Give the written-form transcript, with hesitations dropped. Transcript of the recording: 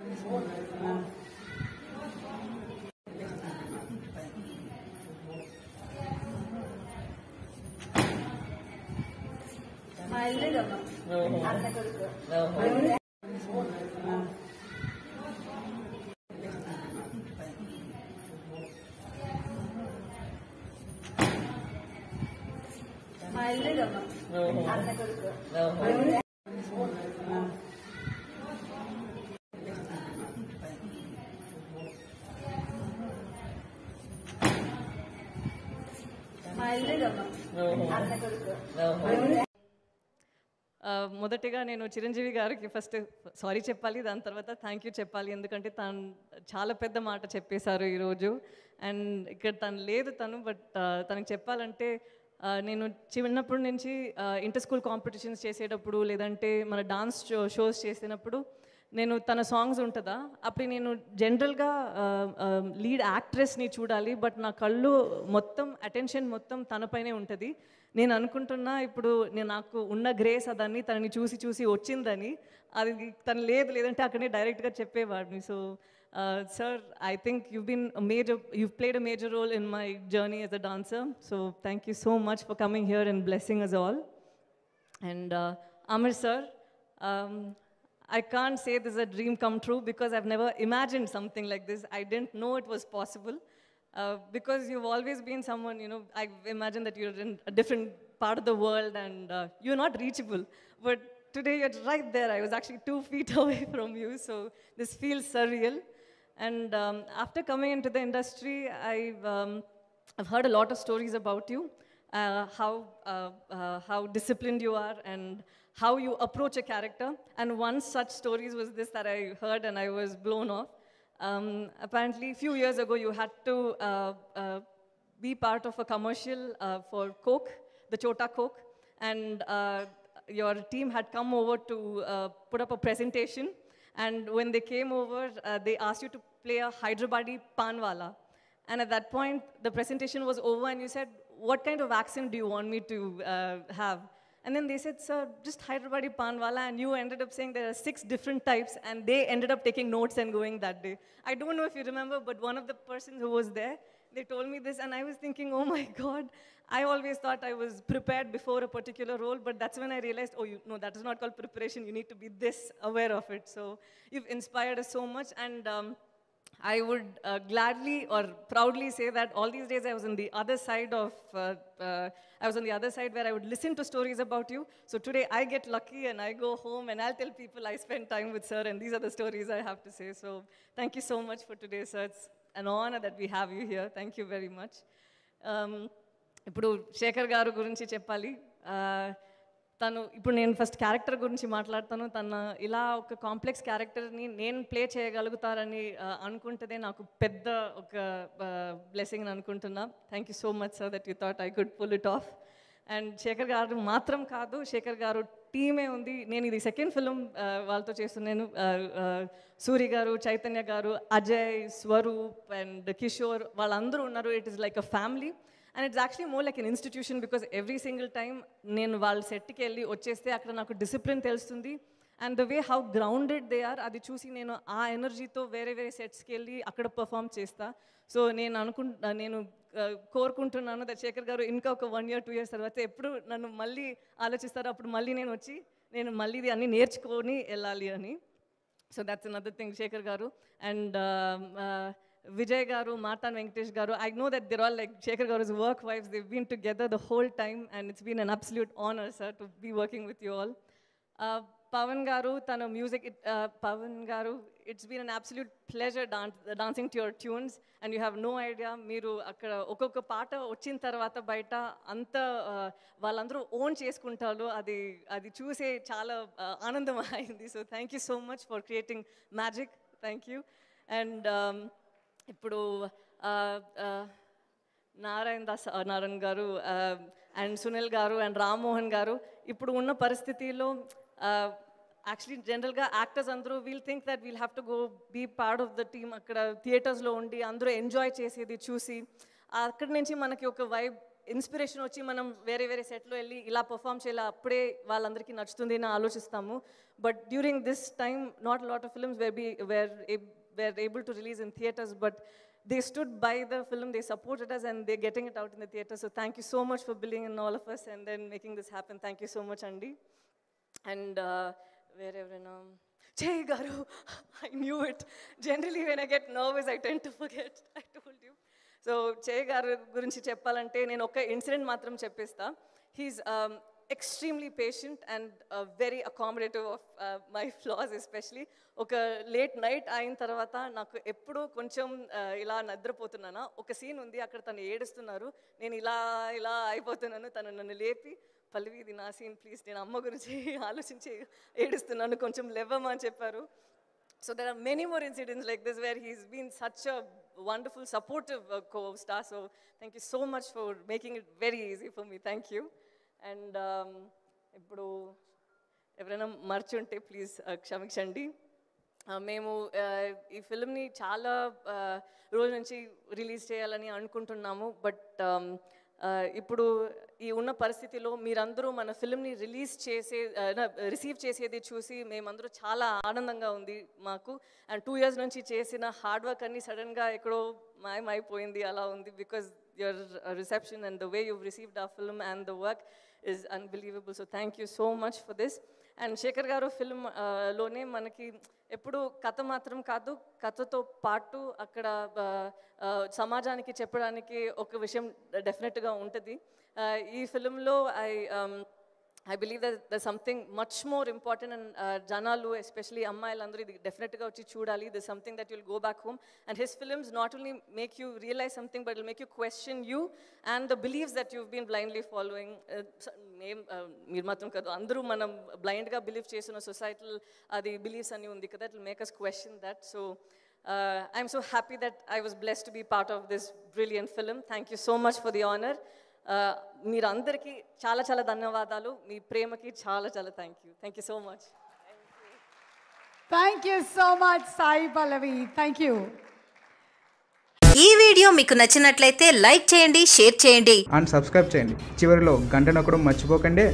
మా ఇల్లు అన్న కొడుకు మా ఇల్లు అన్న కొడుకు మా ఇల్లు అన్న కొడుకు మొదటిగా నేను చిరంజీవి గారికి ఫస్ట్ సారీ చెప్పాలి, దాని తర్వాత థ్యాంక్ యూ చెప్పాలి. ఎందుకంటే తను చాలా పెద్ద మాట చెప్పేశారు ఈరోజు. అండ్ ఇక్కడ తను లేదు బట్ తనకు చెప్పాలంటే నేను చిన్నప్పటి నుంచి ఇంటర్ స్కూల్ కాంపిటీషన్స్ చేసేటప్పుడు లేదంటే మన డాన్స్ షోస్ చేసినప్పుడు నేను తన సాంగ్స్ ఉంటుందా అప్పుడు నేను జనరల్గా లీడ్ యాక్ట్రెస్ని చూడాలి, బట్ నా కళ్ళు మొత్తం అటెన్షన్ మొత్తం తనపైనే ఉంటుంది. నేను అనుకుంటున్నా ఇప్పుడు నాకు ఉన్న గ్రేస్ అదాన్ని తనని చూసి వచ్చిందని, అది తను లేదంటే అక్కడనే డైరెక్ట్గా చెప్పేవాడిని. So sir, I think you've played a major role in my journey as a dancer. So thank you so much for coming here and blessing us all. And Amir sir, I can't say this is a dream come true because I've never imagined something like this. I didn't know it was possible. Because you've always been someone, I imagine that you're in a different part of the world and you're not reachable. But today you're right there. I was actually 2 feet away from you, so this feels surreal. And after coming into the industry, I've heard a lot of stories about you, how disciplined you are and how you approach a character. And one such stories was this that I heard and I was blown off. Apparently, a few years ago, you had to be part of a commercial for Coke, the Chota Coke, and your team had come over to put up a presentation. And when they came over, they asked you to play a Hyderabadi panwala. And at that point, the presentation was over, and you said, "What kind of accent do you want me to have?" And then they said, "Sir, just Hyderabadi panwala," and you ended up saying there are 6 different types, and they ended up taking notes and going that day. I don't know if you remember, but one of the persons who was there, they told me this, and I was thinking, oh my God, I always thought I was prepared before a particular role, but that's when I realized, no, that is not called preparation, you need to be this aware of it. So you've inspired us so much, and I would gladly or proudly say that all these days I was on the other side where I would listen to stories about you. So today I get lucky and I go home and I'll tell people I spent time with sir, and these are the stories I have to say. So thank you so much for today, sir. It's an honor that we have you here. Thank you very much. ఇప్పుడు శేఖర్ గారు గురించి చెప్పాలి. తను ఇప్పుడు నేను first character గురించి మాట్లాడతాను. తను ఇలా ఒక కాంప్లెక్స్ క్యారెక్టర్ని నేను ప్లే చేయగలుగుతారని అనుకుంటేనే నాకు పెద్ద ఒక బ్లెస్సింగ్ అని అనుకుంటున్నా. Thank you so much sir that you thought I could pull it off. And Shekhar గారు మాత్రం కాదు, శేఖర్ గారు టీమే ఉంది. నేను ఇది సెకండ్ ఫిలిం వాళ్ళతో చేస్తున్నాను. సూరి గారు, చైతన్య గారు, అజయ్, స్వరూప్ అండ్ కిషోర్ వాళ్ళందరూ ఉన్నారు. It is like a family. And it's actually more like an institution because every single time నేను వాళ్ళ సెట్కి వెళ్ళి వచ్చేస్తే అక్కడ నాకు డిసిప్లిన్ తెలుస్తుంది. And the way how grounded they are అది చూసి నేను ఆ ఎనర్జీతో వేరే సెట్స్కి వెళ్ళి అక్కడ పర్ఫామ్ చేస్తా. సో నేను కోరుకుంటున్నాను దట్ శేఖర్ గారు ఇంకా ఒక 1 year 2 years తర్వాత ఎప్పుడు నన్ను మళ్ళీ ఆలోచిస్తారో అప్పుడు మళ్ళీ నేను వచ్చి మళ్ళీ ఇది అన్నీ నేర్చుకొని వెళ్ళాలి అని. So that's another thing Shekhar garu. And Vijay garu, Martha and Venkatesh garu, I know that they're all like Shekhar garu's work wives. They've been together the whole time and it's been an absolute honor, sir, to be working with you all. Pavan garu, tana music, Pavan garu, it's been an absolute pleasure dancing to your tunes, and you have no idea, meeru akkada okokka paata vachin tarvata baita anta vallandaru own cheskuntaru, adi choose chaala aanandam ayindi. So thank you so much for creating magic. Thank you. And ఇప్పుడు నారాయణ గారు and Sunil గారు and Rammohan గారు ఇప్పుడు ఉన్న పరిస్థితిలో actually జనరల్గా actors అందరూ we'll think that we'll have to go be part of the team. అక్కడ థియేటర్స్లో ఉండి అందరూ ఎంజాయ్ చేసేది చూసి అక్కడి నుంచి మనకి ఒక వైబ్ ఇన్స్పిరేషన్ వచ్చి మనం వేరే వేరే సెట్లో వెళ్ళి ఇలా పర్ఫామ్ చేయాలి అప్పుడే వాళ్ళందరికీ నచ్చుతుంది అని ఆలోచిస్తాము. But during this time not lot of films were able to release in theaters, but they stood by the film, they supported us, and they're getting it out in the theater. So thank you so much for believing in all of us and then making this happen. Thank you so much, Andy. And wherever now, Jay Garu, I knew it. Generally when I get nervous, I tend to forget. I told you. So Jay Garu gurinchi cheppalante nenu oka incident matram cheppesta. He's extremely patient and very accommodative of my flaws, especially. ఒక late night అయిన తర్వాత నాకు ఎప్పుడు కొంచెం ఇలా నిద్రపోతున్నానా, ఒక scene ఉంది అక్కడ తను ఏడుస్తున్నారు, నేను ఇలా ఇలా అయిపోతున్నాను, తను నన్ను లేపి పల్లవి ఇది నా సీన్ ప్లీజ్, నేను అమ్మ గురించి ఆలోచించి ఏడుస్తున్నాను, కొంచెం లేవమా అని చెప్పారు. So there are many more incidents like this where he's been such a wonderful supportive co-star. So thank you so much for making it very easy for me. Thank you. And ఇప్పుడు ఎవరైనా మర్చుంటే please క్షమించండి. మేము ఈ ఫిల్మ్ని చాలా రోజు నుంచి release చేయాలని అనుకుంటున్నాము. బట్ ఇప్పుడు ఈ ఉన్న పరిస్థితిలో మీరందరూ మన ఫిల్మ్ని రిసీవ్ చేసేది చూసి మేమందరూ చాలా ఆనందంగా ఉంది మాకు. అండ్ 2 years నుంచి చేసిన హార్డ్ వర్క్ అన్నీ సడన్గా ఎక్కడో మాయమైపోయింది అలా ఉంది. Because your reception and the way you've received our film and the work is unbelievable. So thank you so much for this. And Shekhar గారు ఫిల్మ్ లోనే మనకి ఎప్పుడు కథ మాత్రం కాదు, కథతో పాటు అక్కడ సమాజానికి చెప్పడానికి ఒక విషయం డెఫినెట్గా ఉంటుంది. ఈ ఫిల్మ్లో I believe that there's something much more important, and janalu, especially ammayilandaru, idi definitely ga vachi choodali. There's something that you'll go back home, and his films not only make you realize something, but it'll make you question you and the beliefs that you've been blindly following. Meer matram kadu andaru manam blind ga believe chesuna societal adi beliefs ani undi kada, it'll make us question that. So I'm so happy that I was blessed to be part of this brilliant film. Thank you so much for the honor. మీరందరికీ చాలా చాలా ధన్యవాదాలు, మీ ప్రేమకి చాలా చాలా thank you so much. Thank you so much Sai Pallavi, thank you. ఈ video మీకు నచ్చినట్లయితే లైక్ చేయండి, షేర్ చేయండి అండ్ సబ్స్క్రైబ్ చేయండి. చివరిలో గంట నొక్కడం మర్చిపోకండి.